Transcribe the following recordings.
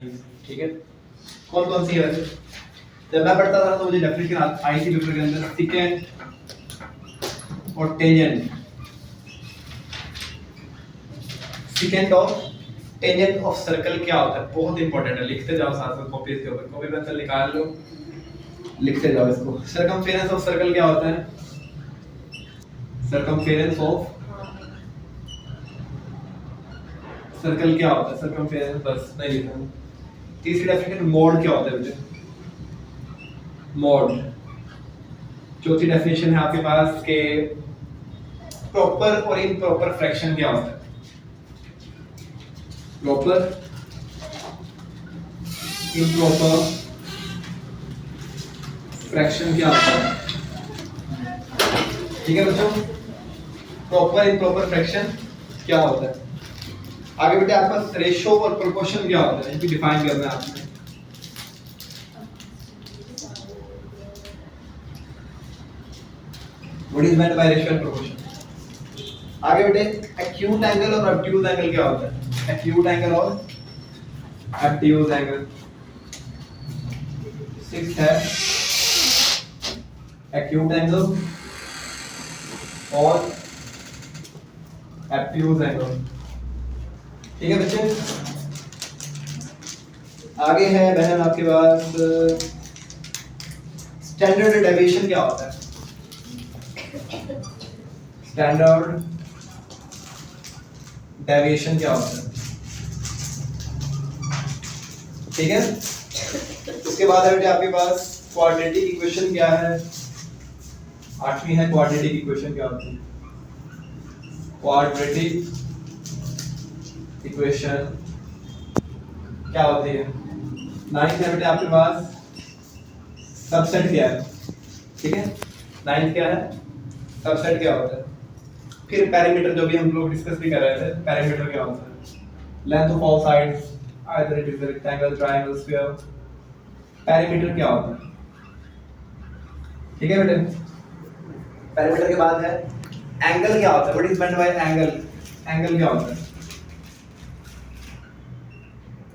ठीक है। कौन कौन सी है वैसे? जब मैं पढ़ता था तो मुझे डेफिनेशन आई थी पेपर के अंदर, सेकेंड और टेंजेंट। सेकेंड और टेंजेंट ऑफ सर्कल क्या होता है, बहुत इंपॉर्टेंट है। लिखते जाओ साथ में कॉपी के ऊपर, कॉपी पेंसिल निकाल लो, लिखते जाओ इसको। सर्कमफेरेंस ऑफ सर्कल क्या होता है? सर्कमफेरेंस ऑफ सर्कल क्या होता है? सर्कमफेरेंस बस नहीं लिखा। तीसरी डेफिनेशन मोड क्या होता है बेटे? मोड। चौथी डेफिनेशन है आपके पास के प्रॉपर और इम्प्रॉपर फ्रैक्शन क्या होता है? प्रॉपर, इम्प्रॉपर फ्रैक्शन क्या होता है? ठीक है बच्चों, प्रॉपर इम्प्रॉपर फ्रैक्शन क्या होता है? आगे बेटे आपके पास रेशो और प्रोपोर्शन क्या होता है, इनको डिफाइन करना है आपने। What is meant bye ratio and proportion? आगे बेटे एक्यूट एंगल और ऑब्ट्यूज एंगल क्या होता है? एक्यूट एंगल और ऑब्ट्यूज एंगल। सिक्स है एक्यूट एंगल और ऑब्ट्यूज एंगल। ठीक है बच्चे। आगे है बहन आपके पास स्टैंडर्ड डेविएशन क्या होता है? स्टैंडर्ड डेविएशन क्या होता है? ठीक है। उसके बाद है बेटे आपके पास क्वाड्रेटिक इक्वेशन क्या है? आठवीं है क्वाड्रेटिक इक्वेशन क्या होती है? क्वाड्रेटिक इक्वेशन क्या होती है? नाइन्थ है बेटे आपके पास सबसेट क्या है? ठीक है, नाइन्थ क्या है? सबसेट क्या होता है? फिर पैरामीटर, जो भी हम लोग डिस्कस भी कर रहे थे, पैरामीटर क्या होता है? Length of all sides, either it is rectangle, triangle, sphere. Parameter क्या होता है? ठीक है बेटे। पैरामीटर के बाद है एंगल क्या होता है? What is meant bye angle? Angle क्या होता है?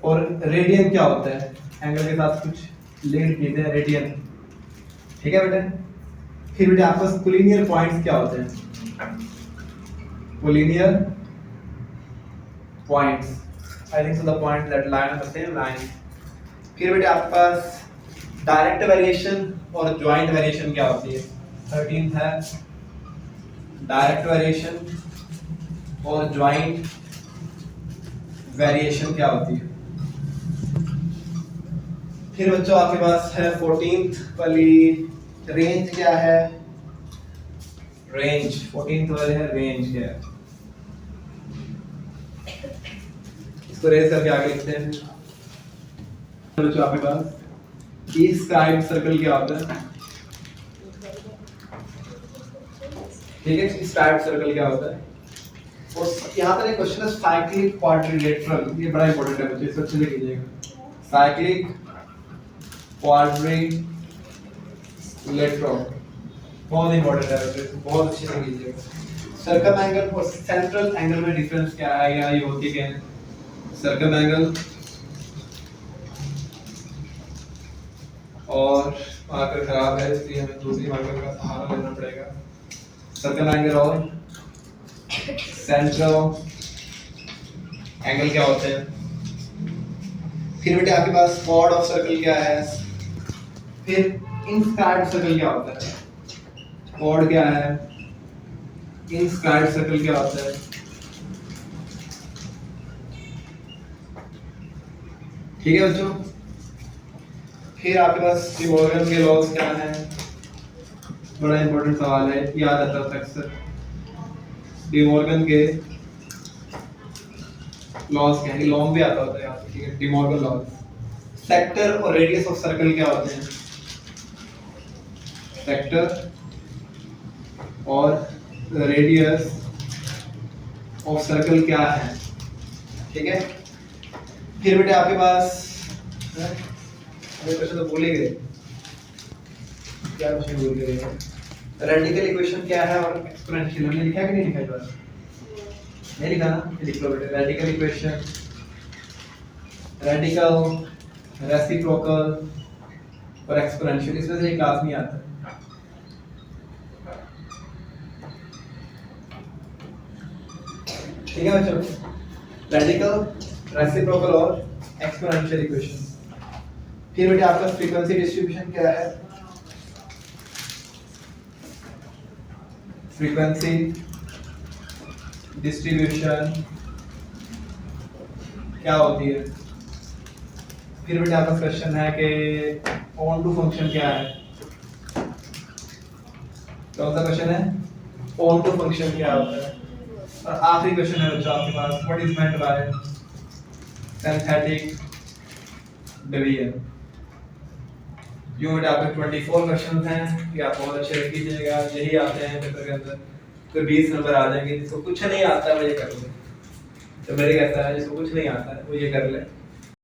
और रेडियन क्या होता है? एंगल के साथ कुछ लिंक कीजिए, रेडियन। ठीक है बेटे। फिर बेटे आपके पास कोलिनियर पॉइंट्स क्या होते हैं? Collinear points, I think so the point that line on the same line. फिर बेटे आपके पास डायरेक्ट वेरिएशन और जॉइंट वेरिएशन क्या होती है? 13th है डायरेक्ट वेरिएशन और जॉइंट वेरिएशन क्या होती है? फिर बच्चों आपके पास है 14th वाली रेंज क्या है? रेंज 14th वाले है रेंज क्या है? इसको रेज करके आगे लिखते हैं। बच्चों आपके पास ई-स्क्राइब्ड सर्कल क्या होता है? ठीक है, ई-स्क्राइब्ड सर्कल क्या होता है? और यहाँ पर एक क्वेश्चन है साइक्लिक क्वाड्रिलेटरल, ये बड़ा इंपॉर्टेंट है बच्चों, इसको अच्छे से कीजिएगा। साइक्लिक क्वाड्रिलेटरल बहुत इंपॉर्टेंट है बच्चों, बहुत अच्छे से कीजिएगा। सर्कम एंगल और सेंट्रल एंगल में डिफरेंस क्या है या ये होती क्या है? सर्कम एंगल और मार्कर खराब है इसलिए हमें दूसरी मार्कर का सहारा लेना पड़ेगा। सर्कल एंगल और सेंट्रल एंगल क्या होते हैं? फिर बेटे आपके पास कॉर्ड ऑफ सर्कल क्या है? फिर इनस्क्राइब्ड सर्कल क्या होता है? कॉर्ड क्या है? इनस्क्राइब्ड सर्कल क्या होता है? ठीक है बच्चों। फिर आपके पास डी मॉर्गन के लॉज क्या है? बड़ा इंपॉर्टेंट सवाल है, याद आता है अक्सर। डी मॉर्गन के लॉज क्या है? लॉन्ग भी आता होता है यार, ठीक है। De Morgan laws. सेक्टर और रेडियस ऑफ सर्कल क्या होते हैं? सेक्टर और रेडियस ऑफ सर्कल क्या है? ठीक है। फिर बेटे आपके पास क्वेश्चन तो भूल ही गए, क्या क्वेश्चन भूल गए? रेडिकल इक्वेशन क्या है और एक्सपोनेंशियल हमने लिखा कि नहीं लिखा? इस बार नहीं लिखा ना, लिख लो बेटे। रेडिकल इक्वेशन रेडिकल, रेसिप्रोकल और एक्सपोनेंशियल, इसमें से एक क्लास नहीं आता। ठीक है बच्चों, रेडिकल, रेसिप्रोकल और एक्सपोनेंशियल इक्वेशन। फिर बेटा आपका फ्रीक्वेंसी डिस्ट्रीब्यूशन क्या है? फ्रीक्वेंसी डिस्ट्रीब्यूशन क्या होती है? फिर बेटा आपका क्वेश्चन है कि ऑन टू फंक्शन क्या है? कौन सा क्वेश्चन है? ऑन टू फंक्शन क्या होता है? और आखिरी क्वेश्चन है बच्चों आपके पास, what is meant by synthetic division. जो बेटा आपके 24 क्वेश्चन हैं, ये आप बहुत अच्छे से कीजिएगा, यही आते हैं पेपर के अंदर, तो 20 नंबर आ जाएंगे। जिसको कुछ नहीं आता है वो ये कर ले, तो मेरे कहता है जिसको कुछ नहीं आता है वो ये कर ले।